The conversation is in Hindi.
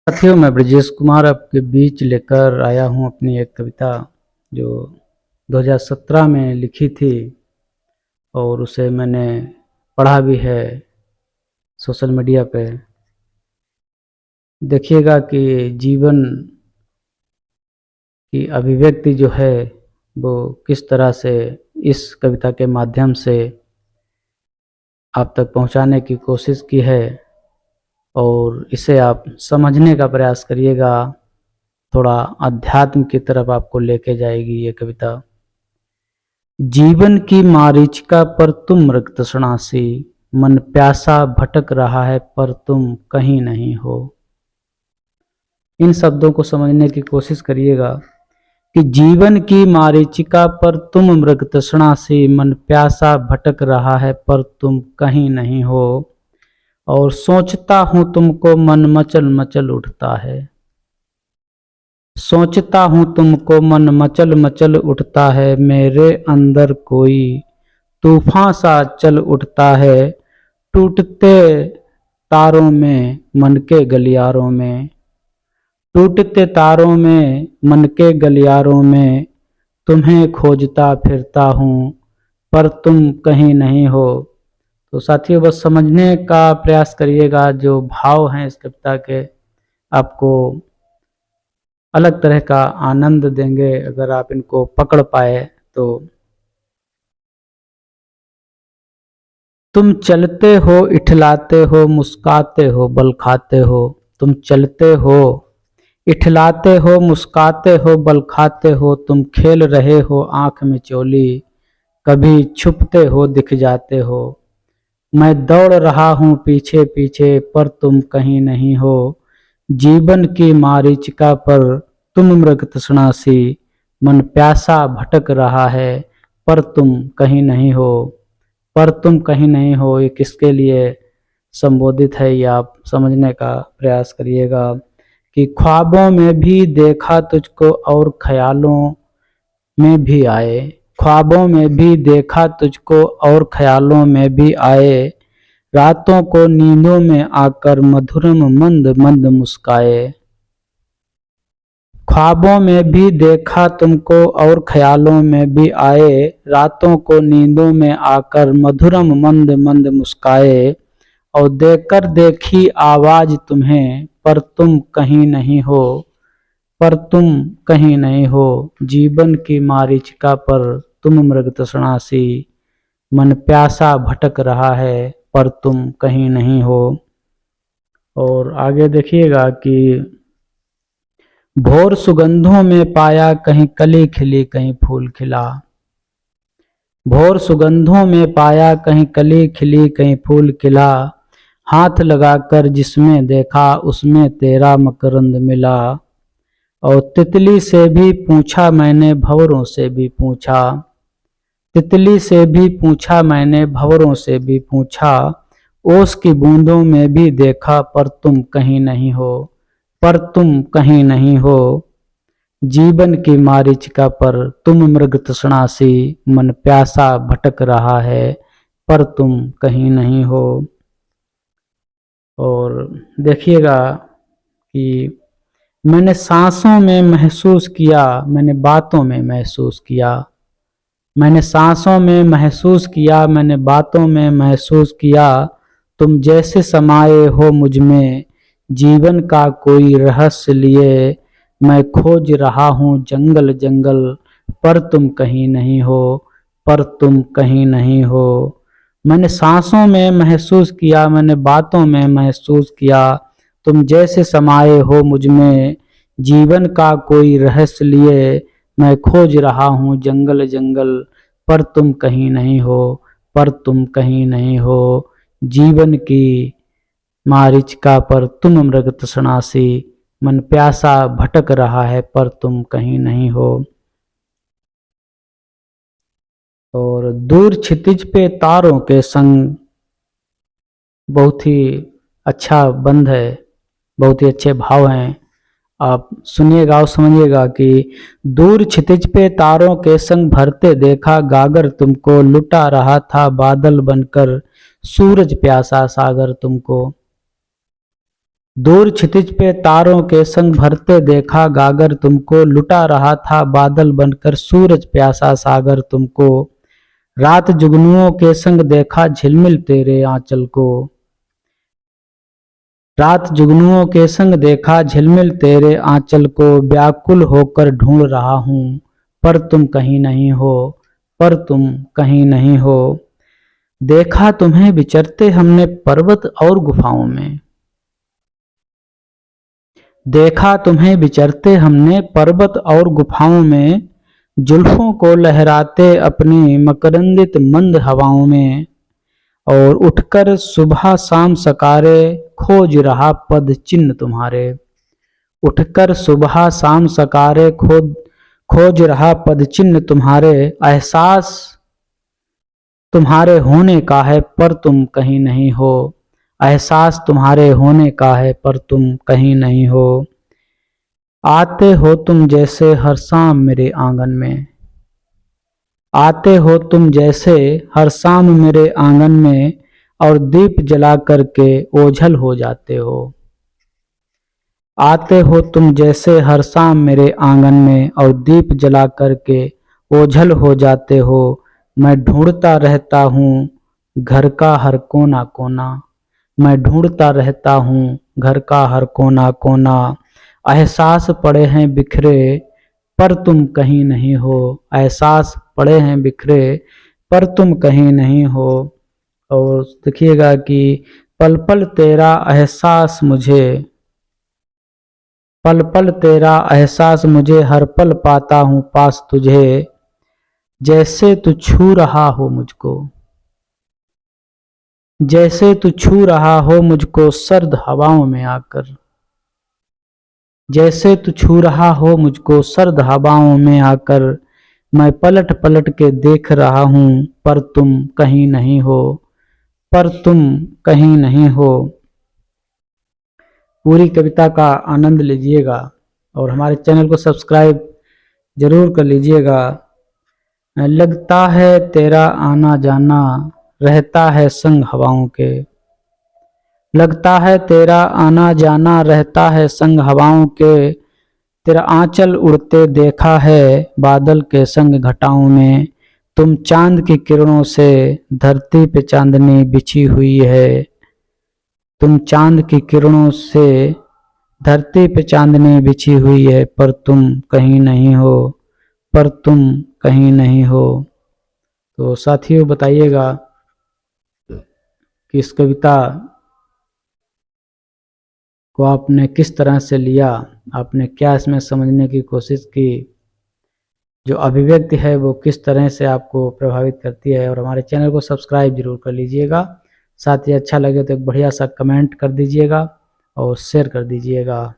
साथियों, मैं ब्रजेश कुमार आपके बीच लेकर आया हूं अपनी एक कविता जो 2017 में लिखी थी और उसे मैंने पढ़ा भी है सोशल मीडिया पे। देखिएगा कि जीवन की अभिव्यक्ति जो है वो किस तरह से इस कविता के माध्यम से आप तक पहुंचाने की कोशिश की है और इसे आप समझने का प्रयास करिएगा। थोड़ा अध्यात्म की तरफ आपको लेके जाएगी ये कविता। जीवन की मारीचिका पर तुम मृग तृष्णासी, मन प्यासा भटक रहा है पर तुम कहीं नहीं हो। इन शब्दों को समझने की कोशिश करिएगा कि जीवन की मारीचिका पर तुम मृग तृष्णासी, मन प्यासा भटक रहा है पर तुम कहीं नहीं हो। और सोचता हूं तुमको मन मचल मचल उठता है, सोचता हूं तुमको मन मचल मचल उठता है। मेरे अंदर कोई तूफान सा चल उठता है, टूटते तारों में मन के गलियारों में, टूटते तारों में मन के गलियारों में। तुम्हें खोजता फिरता हूँ पर तुम कहीं नहीं हो। तो साथियों, बस समझने का प्रयास करिएगा। जो भाव हैं इस कविता के आपको अलग तरह का आनंद देंगे अगर आप इनको पकड़ पाए तो। तुम चलते हो इठलाते हो मुस्काते हो बल खाते हो, तुम चलते हो इठलाते हो मुस्काते हो बल खाते हो। तुम खेल रहे हो आंख में चोली, कभी छुपते हो दिख जाते हो। मैं दौड़ रहा हूँ पीछे पीछे पर तुम कहीं नहीं हो। जीवन की मारीचिका पर तुम मृग तृष्णासी, मन प्यासा भटक रहा है पर तुम कहीं नहीं हो। पर तुम कहीं नहीं हो, ये किसके लिए संबोधित है ये आप समझने का प्रयास करिएगा। कि ख्वाबों में भी देखा तुझको और ख्यालों में भी आए, ख्वाबों में भी देखा तुझको और ख्यालों में भी आए। रातों को नींदों में आकर मधुरम मंद मंद मुस्काए। ख्वाबों में भी देखा तुमको और ख्यालों में भी आए, रातों को नींदों में आकर मधुरम मंद मंद मुस्काए। और देकर देखी आवाज तुम्हें पर तुम कहीं नहीं हो, पर तुम कहीं नहीं हो। जीवन की मारीचिका पर तुम मृग तृष्णासी, मन प्यासा भटक रहा है पर तुम कहीं नहीं हो। और आगे देखिएगा कि भोर सुगंधों में पाया कहीं कली खिली कहीं फूल खिला, भोर सुगंधों में पाया कहीं कली खिली कहीं फूल खिला। हाथ लगाकर जिसमें देखा उसमें तेरा मकरंद मिला। और तितली से भी पूछा मैंने भंवरों से भी पूछा, तितली से भी पूछा मैंने भंवरों से भी पूछा। ओस की बूंदों में भी देखा पर तुम कहीं नहीं हो, पर तुम कहीं नहीं हो। जीवन की मारीचिका पर तुम मृग तृष्णासी, मन प्यासा भटक रहा है पर तुम कहीं नहीं हो। और देखिएगा कि मैंने सांसों में महसूस किया, मैंने बातों में महसूस किया, मैंने सांसों में महसूस किया, मैंने बातों में महसूस किया। तुम जैसे समाये हो मुझ में, जीवन का कोई रहस्य लिए। मैं खोज रहा हूँ जंगल जंगल पर तुम कहीं नहीं हो, पर तुम कहीं नहीं हो। मैंने सांसों में महसूस किया, मैंने बातों में महसूस किया। तुम जैसे समाये हो मुझ में, जीवन का कोई रहस्य लिए। मैं खोज रहा हूँ जंगल जंगल पर तुम कहीं नहीं हो, पर तुम कहीं नहीं हो। जीवन की मारीचिका पर तुम मृग तृष्णासी, मन प्यासा भटक रहा है पर तुम कहीं नहीं हो। और दूर क्षितिज पे तारों के संग, बहुत ही अच्छा बंध है, बहुत ही अच्छे भाव हैं। आप सुनिएगा और समझिएगा कि दूर क्षितिज पे तारों के संग भरते देखा गागर तुमको, लुटा रहा था बादल बनकर सूरज प्यासा सागर तुमको। दूर क्षितिज पे तारों के संग भरते देखा गागर तुमको, लुटा रहा था बादल बनकर सूरज प्यासा सागर तुमको। रात जुगनुओं के संग देखा झिलमिल तेरे आंचल को, रात जुगनुओं के संग देखा झिलमिल तेरे आंचल को। व्याकुल होकर ढूंढ रहा हूं पर तुम कहीं नहीं हो, पर तुम कहीं नहीं हो। देखा तुम्हें विचरते हमने पर्वत और गुफाओं में, देखा तुम्हें विचरते हमने पर्वत और गुफाओं में। जुल्फों को लहराते अपनी मकरंदित मंद हवाओं में, और उठकर सुबह शाम सकारे खोज रहा पद चिन्ह तुम्हारे। उठकर सुबह शाम सकारे खोज रहा पद चिन्ह तुम्हारे। एहसास तुम्हारे होने का है पर तुम कहीं नहीं हो, एहसास तुम्हारे होने का है पर तुम कहीं नहीं हो। आते हो तुम जैसे हर शाम मेरे आंगन में, आते हो तुम जैसे हर शाम मेरे आंगन में, और दीप जला करके ओझल हो जाते हो। आते हो तुम जैसे हर शाम मेरे आंगन में, और दीप जला करके ओझल हो जाते हो। मैं ढूंढता रहता हूँ घर का हर कोना कोना, मैं ढूंढता रहता हूँ घर का हर कोना कोना। एहसास पड़े हैं बिखरे पर तुम कहीं नहीं हो, एहसास पड़े हैं बिखरे पर तुम कहीं नहीं हो। और देखिएगा कि पल पल तेरा एहसास मुझे, पल पल तेरा एहसास मुझे, हर पल पाता हूँ पास तुझे। जैसे तू छू रहा हो मुझको, जैसे तू छू रहा हो मुझको सर्द हवाओं में आकर, जैसे तू छू रहा हो मुझको सर्द हवाओं में आकर। मैं पलट पलट के देख रहा हूँ पर तुम कहीं नहीं हो, पर तुम कहीं नहीं हो। पूरी कविता का आनंद लीजिएगा और हमारे चैनल को सब्सक्राइब जरूर कर लीजिएगा। लगता है तेरा आना जाना रहता है संग हवाओं के, लगता है तेरा आना जाना रहता है संग हवाओं के। तेरा आंचल उड़ते देखा है बादल के संग घटाओं में। तुम चांद की किरणों से धरती पे चांदनी बिछी हुई है, तुम चांद की किरणों से धरती पे चांदनी बिछी हुई है, पर तुम कहीं नहीं हो, पर तुम कहीं नहीं हो। तो साथियों बताइएगा कि इस कविता को आपने किस तरह से लिया, आपने क्या इसमें समझने की कोशिश की, जो अभिव्यक्ति है वो किस तरह से आपको प्रभावित करती है। और हमारे चैनल को सब्सक्राइब जरूर कर लीजिएगा। साथ ही अच्छा लगे तो एक बढ़िया सा कमेंट कर दीजिएगा और शेयर कर दीजिएगा।